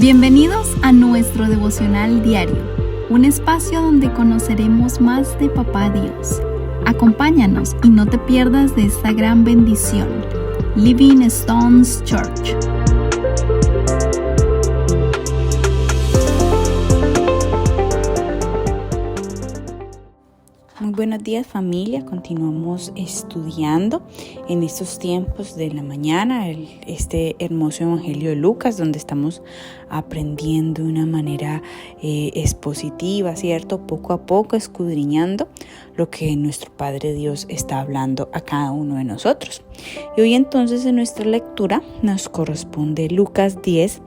Bienvenidos a nuestro devocional diario, un espacio donde conoceremos más de Papá Dios. Acompáñanos y no te pierdas de esta gran bendición. Living Stones Church. Muy buenos días, familia. Continuamos estudiando en estos tiempos de la mañana este hermoso evangelio de Lucas, donde estamos aprendiendo de una manera expositiva, ¿cierto? Poco a poco escudriñando lo que nuestro Padre Dios está hablando a cada uno de nosotros. Y hoy entonces en nuestra lectura nos corresponde Lucas 10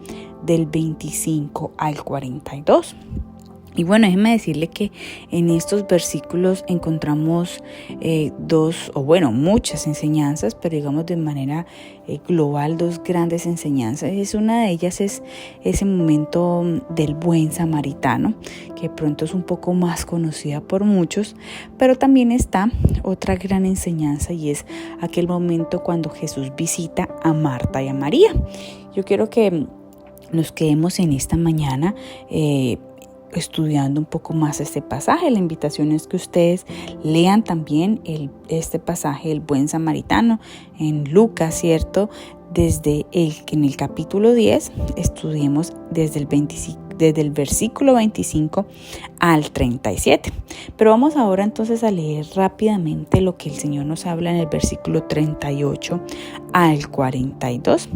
del 25 al 42. Y bueno, déjeme decirle que en estos versículos encontramos muchas enseñanzas, pero digamos de manera global, dos grandes enseñanzas. Una de ellas es ese momento del buen samaritano, que pronto es un poco más conocida por muchos, pero también está otra gran enseñanza y es aquel momento cuando Jesús visita a Marta y a María. Yo quiero que nos quedemos en esta mañana estudiando un poco más este pasaje. La invitación es que ustedes lean también este pasaje, el buen samaritano, en Lucas, ¿cierto? Desde en el capítulo 10, estudiemos desde el versículo 25 al 37. Pero vamos ahora entonces a leer rápidamente lo que el Señor nos habla en el versículo 38 al 42.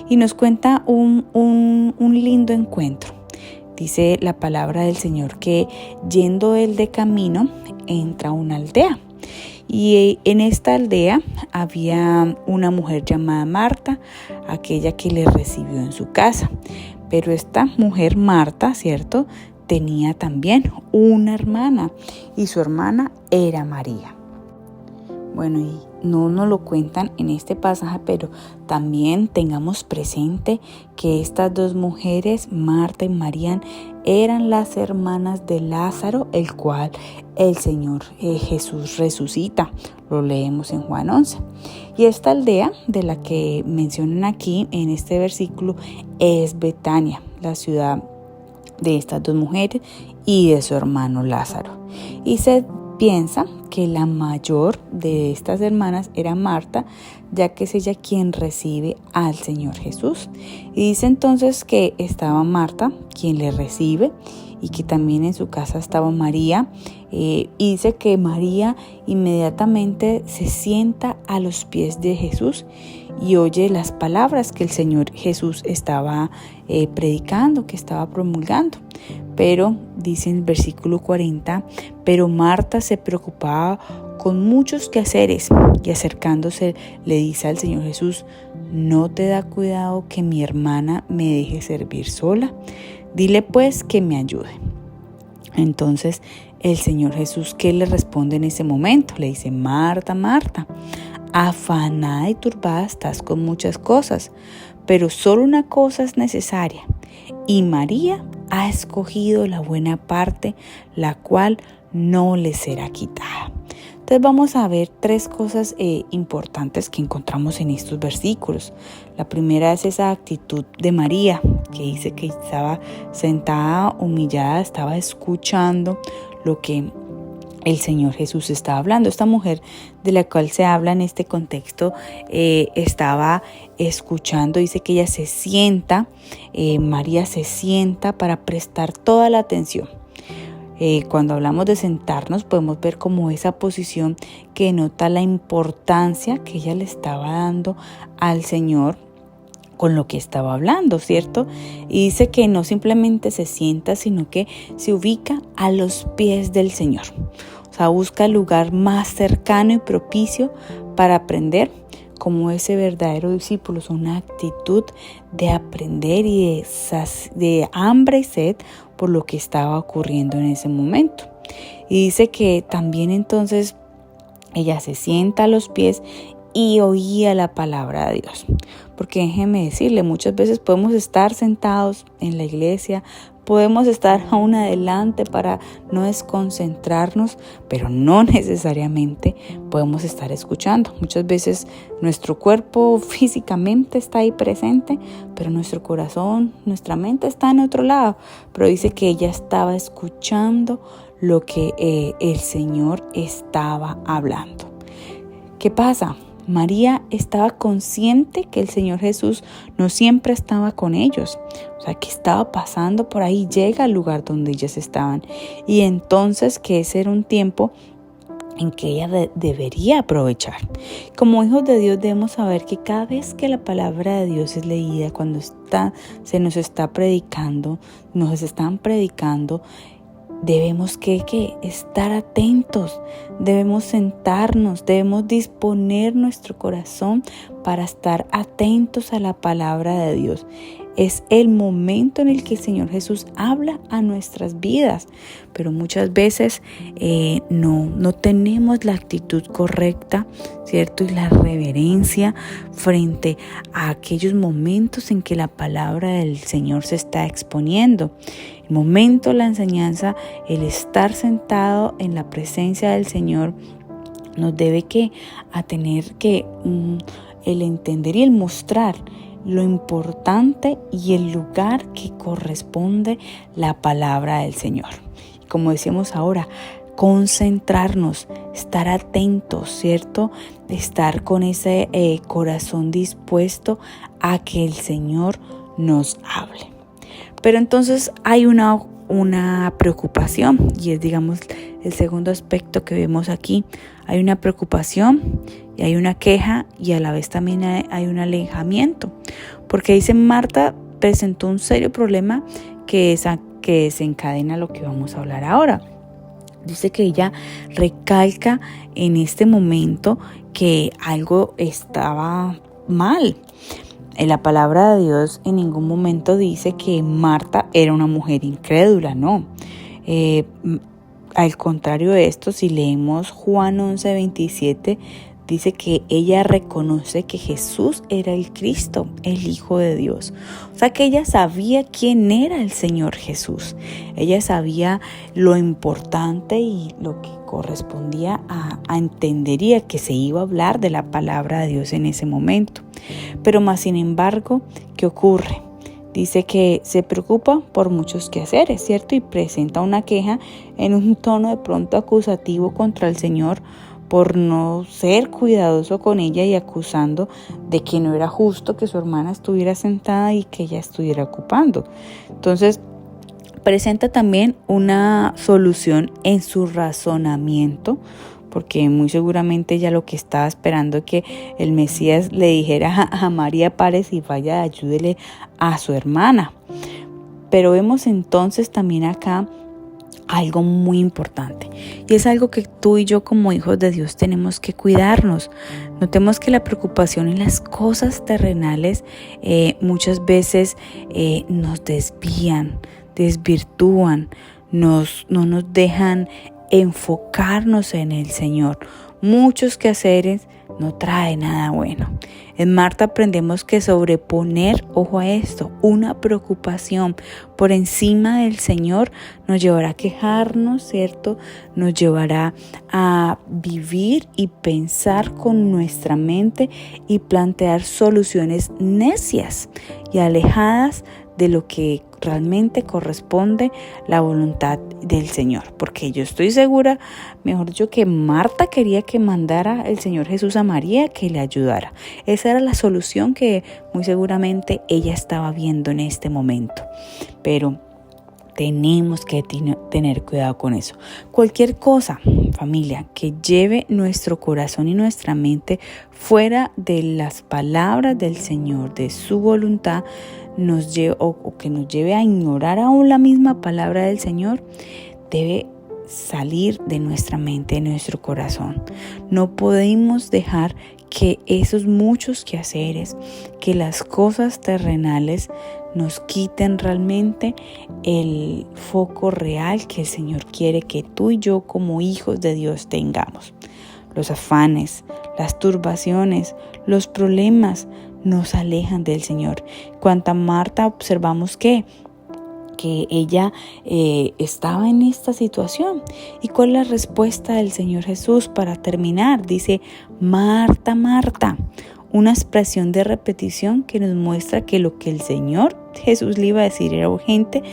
Y nos cuenta un lindo encuentro. Dice la palabra del Señor que yendo él de camino entra a una aldea y en esta aldea había una mujer llamada Marta, aquella que le recibió en su casa. Pero esta mujer Marta, ¿cierto?, tenía también una hermana y su hermana era María. Bueno, y no nos lo cuentan en este pasaje, pero también tengamos presente que estas dos mujeres, Marta y María, eran las hermanas de Lázaro, el cual el Señor Jesús resucita. Lo leemos en Juan 11. Y esta aldea de la que mencionan aquí en este versículo es Betania, la ciudad de estas dos mujeres y de su hermano Lázaro. Y se piensa que la mayor de estas hermanas era Marta, ya que es ella quien recibe al Señor Jesús. Y dice entonces que estaba Marta, quien le recibe, y que también en su casa estaba María. Y dice que María inmediatamente se sienta a los pies de Jesús y oye las palabras que el Señor Jesús estaba predicando, que estaba promulgando. Pero dice en el versículo 40, pero Marta se preocupaba con muchos quehaceres y acercándose le dice al Señor Jesús: ¿no te da cuidado que mi hermana me deje servir sola? Dile pues que me ayude. Entonces el Señor Jesús, ¿qué le responde en ese momento? Le dice: Marta, Marta, afanada y turbada estás con muchas cosas, pero solo una cosa es necesaria, y María ha escogido la buena parte, la cual no le será quitada. Entonces vamos a ver tres cosas importantes que encontramos en estos versículos. La primera es esa actitud de María, que dice que estaba sentada, humillada, estaba escuchando lo que el Señor Jesús estaba hablando. Esta mujer de la cual se habla en este contexto estaba escuchando. Dice que ella se sienta, María se sienta para prestar toda la atención. Cuando hablamos de sentarnos podemos ver como esa posición que nota la importancia que ella le estaba dando al Señor con lo que estaba hablando, ¿cierto? Y dice que no simplemente se sienta, sino que se ubica a los pies del Señor. O sea, busca el lugar más cercano y propicio para aprender como ese verdadero discípulo. Es una actitud de aprender y de hambre y sed por lo que estaba ocurriendo en ese momento. Y dice que también entonces ella se sienta a los pies y oía la palabra de Dios. Porque déjeme decirle, muchas veces podemos estar sentados en la iglesia, podemos estar aún adelante para no desconcentrarnos, pero no necesariamente podemos estar escuchando. Muchas veces nuestro cuerpo físicamente está ahí presente, pero nuestro corazón, nuestra mente está en otro lado. Pero dice que ella estaba escuchando lo que el Señor estaba hablando. ¿Qué pasa? María estaba consciente que el Señor Jesús no siempre estaba con ellos, o sea, que estaba pasando por ahí, llega al lugar donde ellas estaban, y entonces que ese era un tiempo en que ella debería aprovechar. Como hijos de Dios debemos saber que cada vez que la palabra de Dios es leída, cuando se nos está predicando, nos están predicando, debemos que estar atentos, debemos sentarnos, debemos disponer nuestro corazón para estar atentos a la palabra de Dios. Es el momento en el que el Señor Jesús habla a nuestras vidas, pero muchas veces no tenemos la actitud correcta, ¿cierto? Y la reverencia frente a aquellos momentos en que la palabra del Señor se está exponiendo. El momento, la enseñanza, el estar sentado en la presencia del Señor nos debe a tener el entender y el mostrar lo importante y el lugar que corresponde la palabra del Señor. Como decíamos ahora, concentrarnos, estar atentos, ¿cierto? Estar con ese corazón dispuesto a que el Señor nos hable. Pero entonces hay una preocupación, y es, digamos, el segundo aspecto que vemos aquí. Hay una preocupación y hay una queja, y a la vez también hay un alejamiento, porque dice: Marta presentó un serio problema que desencadena lo que vamos a hablar ahora. Dice que ella recalca en este momento que algo estaba mal. En la palabra de Dios en ningún momento dice que Marta era una mujer incrédula, no. Al contrario de esto, si leemos Juan 11:27, dice que ella reconoce que Jesús era el Cristo, el Hijo de Dios. O sea que ella sabía quién era el Señor Jesús. Ella sabía lo importante y lo que correspondía a entendería que se iba a hablar de la palabra de Dios en ese momento. Pero más sin embargo, ¿qué ocurre? Dice que se preocupa por muchos quehaceres, ¿cierto? Y presenta una queja en un tono de pronto acusativo contra el Señor por no ser cuidadoso con ella, y acusando de que no era justo que su hermana estuviera sentada y que ella estuviera ocupando. Entonces, presenta también una solución en su razonamiento, porque muy seguramente ella lo que estaba esperando es que el Mesías le dijera a María: párese y vaya, ayúdele a su hermana. Pero vemos entonces también acá algo muy importante, y es algo que tú y yo como hijos de Dios tenemos que cuidarnos. Notemos que la preocupación en las cosas terrenales muchas veces nos desvían, desvirtúan, no nos dejan enfocarnos en el Señor. Muchos quehaceres no trae nada bueno. En Marta aprendemos que sobreponer, ojo a esto, una preocupación por encima del Señor nos llevará a quejarnos, ¿cierto? Nos llevará a vivir y pensar con nuestra mente y plantear soluciones necias y alejadas de lo que realmente corresponde la voluntad del Señor. Porque yo estoy segura, mejor dicho, que Marta quería que mandara el Señor Jesús a María que le ayudara. Esa era la solución que muy seguramente ella estaba viendo en este momento. Pero tenemos que tener cuidado con eso. Cualquier cosa, familia, que lleve nuestro corazón y nuestra mente fuera de las palabras del Señor, de su voluntad, o que nos lleve a ignorar aún la misma palabra del Señor, debe salir de nuestra mente, de nuestro corazón. No podemos dejar que esos muchos quehaceres, que las cosas terrenales nos quiten realmente el foco real que el Señor quiere que tú y yo como hijos de Dios tengamos. Los afanes, las turbaciones, los problemas nos alejan del Señor. Cuanto a Marta observamos que ella estaba en esta situación. ¿Y cuál es la respuesta del Señor Jesús para terminar? Dice, Marta, Marta. Una expresión de repetición que nos muestra que lo que el Señor Jesús le iba a decir era urgente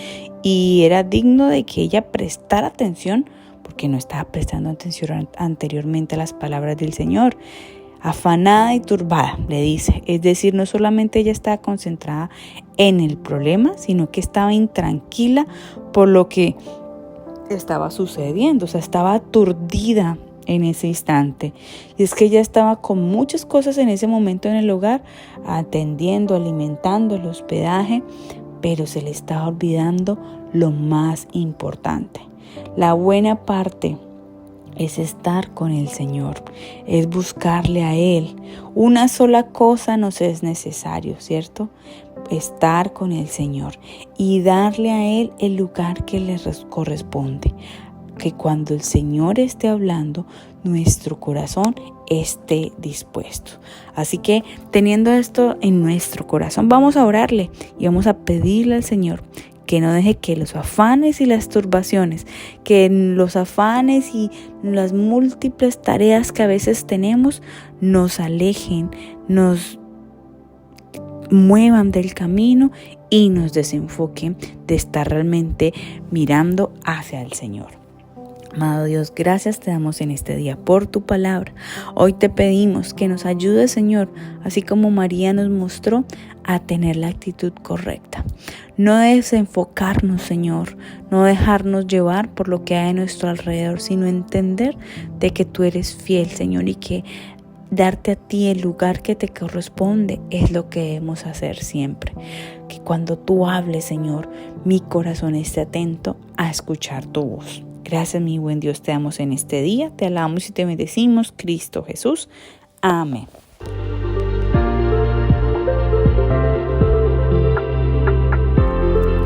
y era digno de que ella prestara atención, porque no estaba prestando atención anteriormente a las palabras del Señor. Afanada y turbada, le dice. Es decir, no solamente ella estaba concentrada en el problema, sino que estaba intranquila por lo que estaba sucediendo. O sea, estaba aturdida en ese instante. Y es que ella estaba con muchas cosas en ese momento en el hogar, atendiendo, alimentando, el hospedaje, pero se le estaba olvidando lo más importante. La buena parte es estar con el Señor, es buscarle a Él. Una sola cosa nos es necesario, ¿cierto? Estar con el Señor y darle a Él el lugar que le corresponde. Que cuando el Señor esté hablando, nuestro corazón esté dispuesto. Así que teniendo esto en nuestro corazón, vamos a orarle y vamos a pedirle al Señor que no deje que los afanes y las turbaciones, que los afanes y las múltiples tareas que a veces tenemos nos alejen, nos muevan del camino y nos desenfoquen de estar realmente mirando hacia el Señor. Amado Dios, gracias te damos en este día por tu palabra. Hoy te pedimos que nos ayudes, Señor, así como María nos mostró, a tener la actitud correcta. No desenfocarnos, Señor, no dejarnos llevar por lo que hay a nuestro alrededor, sino entender de que tú eres fiel, Señor, y que darte a ti el lugar que te corresponde es lo que debemos hacer siempre. Que cuando tú hables, Señor, mi corazón esté atento a escuchar tu voz. Gracias, mi buen Dios, te damos en este día, te alabamos y te bendecimos, Cristo Jesús. Amén.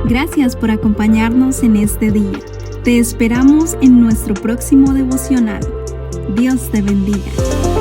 Gracias por acompañarnos en este día. Te esperamos en nuestro próximo devocional. Dios te bendiga.